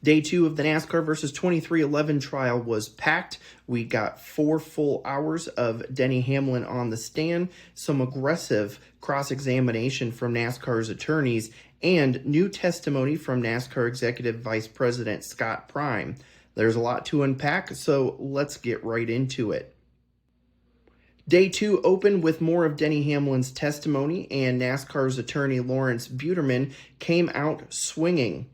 Day 2 of the NASCAR versus 2311 trial was packed. We got 4 full hours of Denny Hamlin on the stand, some aggressive cross-examination from NASCAR's attorneys, and new testimony from NASCAR Executive Vice President Scott Prime. There's a lot to unpack, so let's get right into it. Day 2 opened with more of Denny Hamlin's testimony, and NASCAR's attorney Lawrence Buterman came out swinging.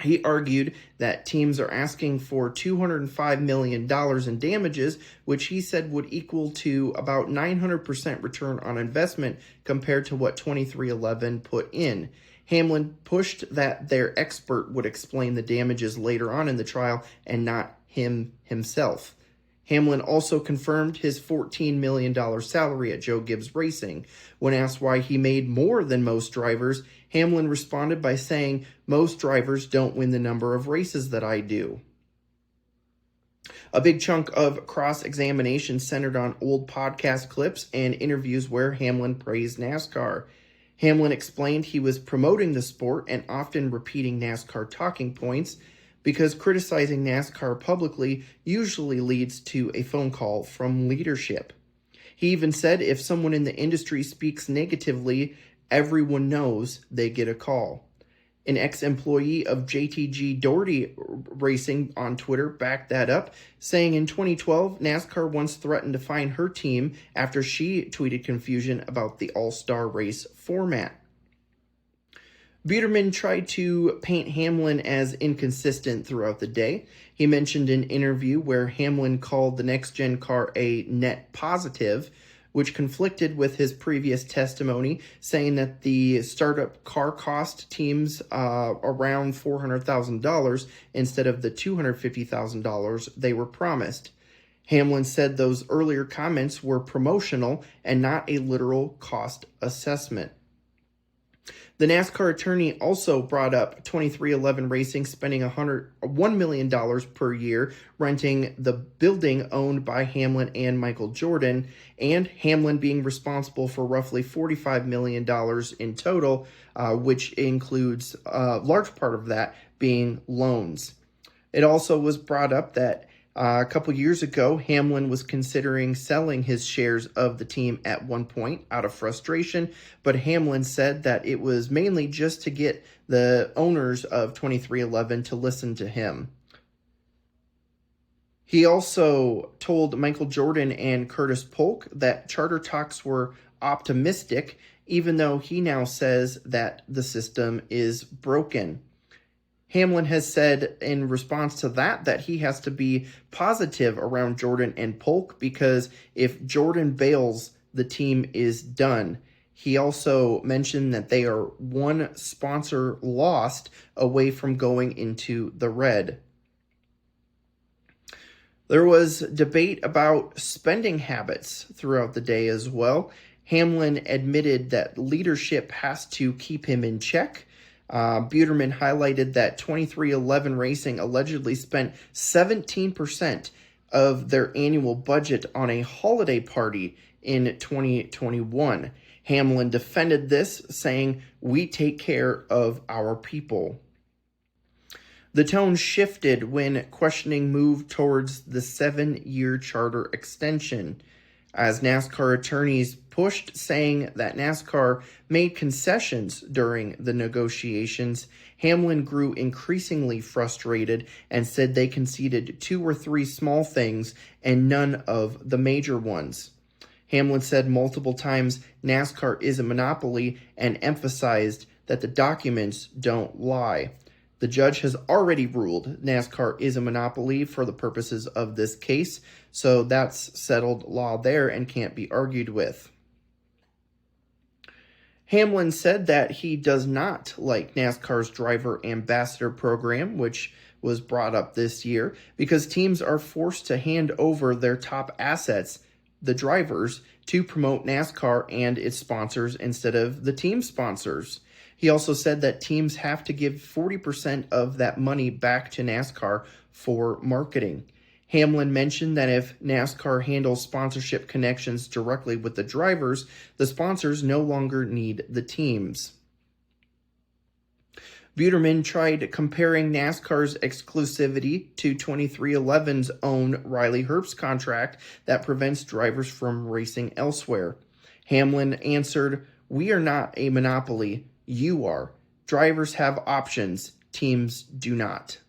He argued that teams are asking for $205 million in damages, which he said would equal to about 900% return on investment compared to what 2311 put in. Hamlin pushed that their expert would explain the damages later on in the trial and not himself. Hamlin also confirmed his $14 million salary at Joe Gibbs Racing. When asked why he made more than most drivers, Hamlin responded by saying, "Most drivers don't win the number of races that I do." A big chunk of cross-examination centered on old podcast clips and interviews where Hamlin praised NASCAR. Hamlin explained he was promoting the sport and often repeating NASCAR talking points because criticizing NASCAR publicly usually leads to a phone call from leadership. He even said if someone in the industry speaks negatively, everyone knows they get a call. An ex-employee of JTG Daugherty Racing on Twitter backed that up, saying in 2012, NASCAR once threatened to fine her team after she tweeted confusion about the all-star race format. Buterman tried to paint Hamlin as inconsistent throughout the day. He mentioned an interview where Hamlin called the next-gen car a net positive, which conflicted with his previous testimony, saying that the startup car cost teams around $400,000 instead of the $250,000 they were promised. Hamlin said those earlier comments were promotional and not a literal cost assessment. The NASCAR attorney also brought up 2311 Racing spending $1 million per year renting the building owned by Hamlin and Michael Jordan, and Hamlin being responsible for roughly $45 million in total, which includes a large part of that being loans. It also was brought up that a couple years ago, Hamlin was considering selling his shares of the team at one point out of frustration, but Hamlin said that it was mainly just to get the owners of 2311 to listen to him. He also told Michael Jordan and Curtis Polk that charter talks were optimistic, even though he now says that the system is broken. Hamlin has said in response to that he has to be positive around Jordan and Polk because if Jordan bails, the team is done. He also mentioned that they are one sponsor lost away from going into the red. There was debate about spending habits throughout the day as well. Hamlin admitted that leadership has to keep him in check. Buterman highlighted that 2311 Racing allegedly spent 17% of their annual budget on a holiday party in 2021. Hamlin defended this, saying, "We take care of our people." The tone shifted when questioning moved towards the 7-year charter extension, as NASCAR attorneys pushed, saying that NASCAR made concessions during the negotiations. Hamlin grew increasingly frustrated and said they conceded 2 or 3 small things and none of the major ones. Hamlin said multiple times NASCAR is a monopoly and emphasized that the documents don't lie. The judge has already ruled NASCAR is a monopoly for the purposes of this case, so that's settled law there and can't be argued with. Hamlin said that he does not like NASCAR's driver ambassador program, which was brought up this year, because teams are forced to hand over their top assets, the drivers, to promote NASCAR and its sponsors instead of the team sponsors. He also said that teams have to give 40% of that money back to NASCAR for marketing. Hamlin mentioned that if NASCAR handles sponsorship connections directly with the drivers, the sponsors no longer need the teams. Buterman tried comparing NASCAR's exclusivity to 23XI's own Riley Herbst contract that prevents drivers from racing elsewhere. Hamlin answered, "We are not a monopoly. You are. Drivers have options. Teams do not."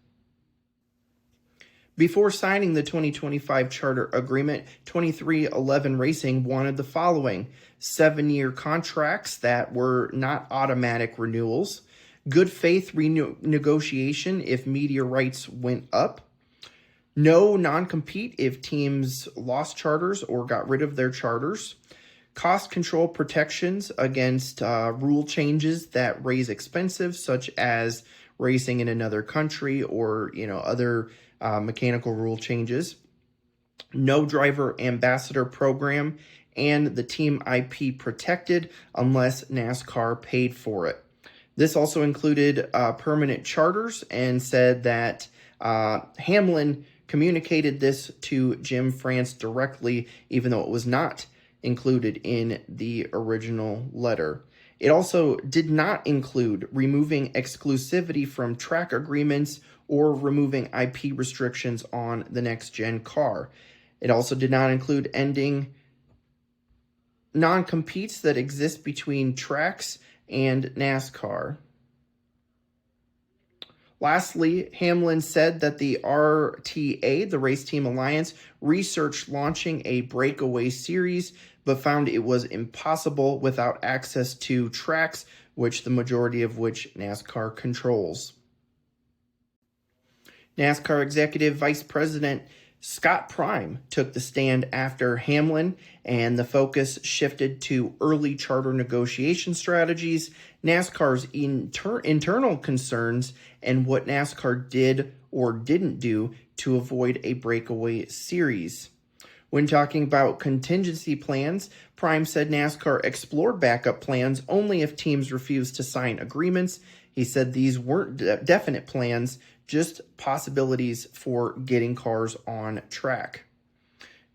Before signing the 2025 charter agreement, 23XI Racing wanted the following: 7-year contracts that were not automatic renewals, good faith renegotiation if media rights went up, no non-compete if teams lost charters or got rid of their charters, cost control protections against rule changes that raise expenses, such as racing in another country or other mechanical rule changes, no driver ambassador program, and the team IP protected unless NASCAR paid for it. This also included permanent charters, and said that Hamlin communicated this to Jim France directly, even though it was not included in the original letter. It also did not include removing exclusivity from track agreements or removing IP restrictions on the next-gen car. It also did not include ending non-competes that exist between tracks and NASCAR. Lastly, Hamlin said that the RTA, the Race Team Alliance, researched launching a breakaway series, but found it was impossible without access to tracks, which the majority of which NASCAR controls. NASCAR Executive Vice President Scott Prime took the stand after Hamlin, and the focus shifted to early charter negotiation strategies, NASCAR's internal concerns, and what NASCAR did or didn't do to avoid a breakaway series. When talking about contingency plans, Prime said NASCAR explored backup plans only if teams refused to sign agreements. He said these weren't definite plans, just possibilities for getting cars on track.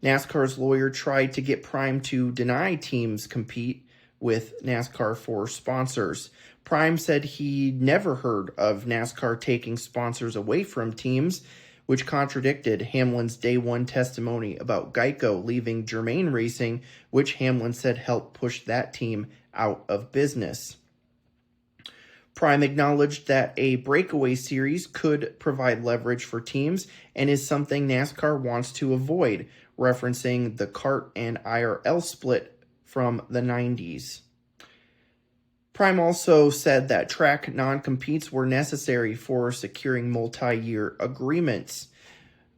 NASCAR's lawyer tried to get Prime to deny teams compete with NASCAR for sponsors. Prime said he never heard of NASCAR taking sponsors away from teams, which contradicted Hamlin's day one testimony about Geico leaving Germain Racing, which Hamlin said helped push that team out of business. Prime acknowledged that a breakaway series could provide leverage for teams and is something NASCAR wants to avoid, referencing the CART and IRL split from the 90s. Prime also said that track non-competes were necessary for securing multi-year agreements.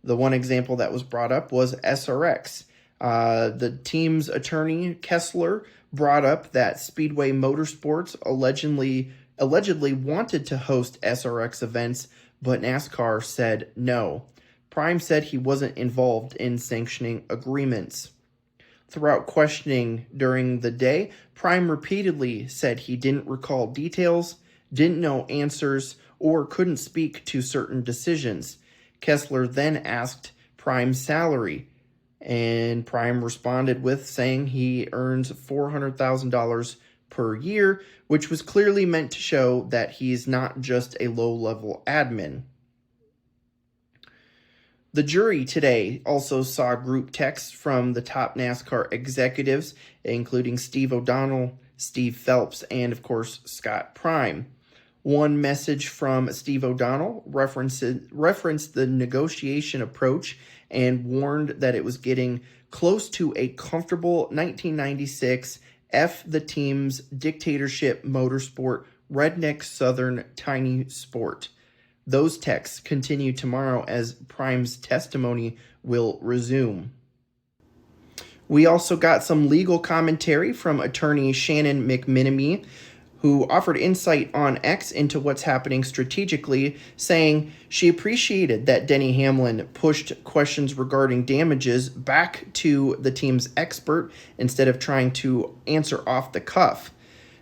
The one example that was brought up was SRX. The team's attorney, Kessler, brought up that Speedway Motorsports allegedly wanted to host SRX events, but NASCAR said no. Prime said he wasn't involved in sanctioning agreements. Throughout questioning during the day, Prime repeatedly said he didn't recall details, didn't know answers, or couldn't speak to certain decisions. Kessler then asked Prime's salary, and Prime responded with saying he earns $400,000 per year, which was clearly meant to show that he's not just a low-level admin. The jury today also saw group texts from the top NASCAR executives, including Steve O'Donnell, Steve Phelps, and, of course, Scott Prime. One message from Steve O'Donnell referenced the negotiation approach and warned that it was getting close to a comfortable 1996 F the team's dictatorship motorsport, redneck southern tiny sport. Those texts continue tomorrow as Prime's testimony will resume. We also got some legal commentary from attorney Shannon McMenemy, who offered insight on X into what's happening strategically, saying she appreciated that Denny Hamlin pushed questions regarding damages back to the team's expert instead of trying to answer off the cuff.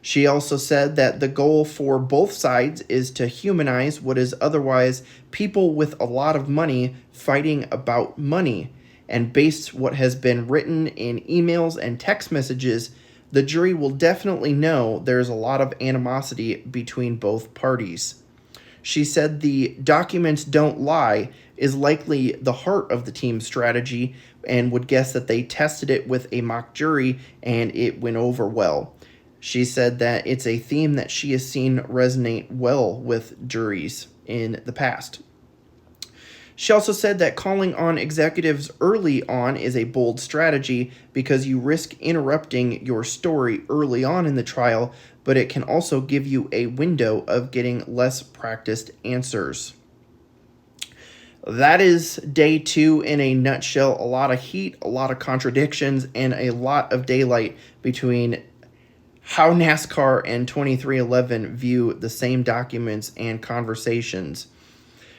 She also said that the goal for both sides is to humanize what is otherwise people with a lot of money fighting about money. And based what has been written in emails and text messages, the jury will definitely know there's a lot of animosity between both parties. She said the documents don't lie is likely the heart of the team's strategy and would guess that they tested it with a mock jury and it went over well. She said that it's a theme that she has seen resonate well with juries in the past. She also said that calling on executives early on is a bold strategy because you risk interrupting your story early on in the trial, but it can also give you a window of getting less practiced answers. That is day 2 in a nutshell. A lot of heat, a lot of contradictions, and a lot of daylight between how NASCAR and 2311 view the same documents and conversations.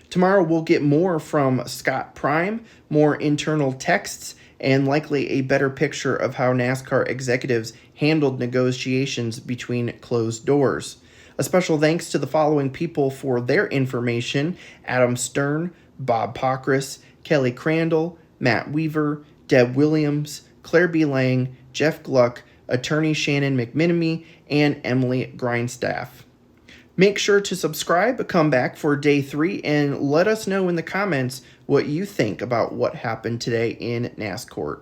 Tomorrow we'll get more from Scott Prime, more internal texts, and likely a better picture of how NASCAR executives handled negotiations between closed doors. A special thanks to the following people for their information: Adam Stern, Bob Pockris, Kelly Crandall, Matt Weaver, Deb Williams, Claire B. Lang, Jeff Gluck, attorney Shannon McMenemy, and Emily Grindstaff. Make sure to subscribe, come back for day 3, and let us know in the comments what you think about what happened today in NASCOURT.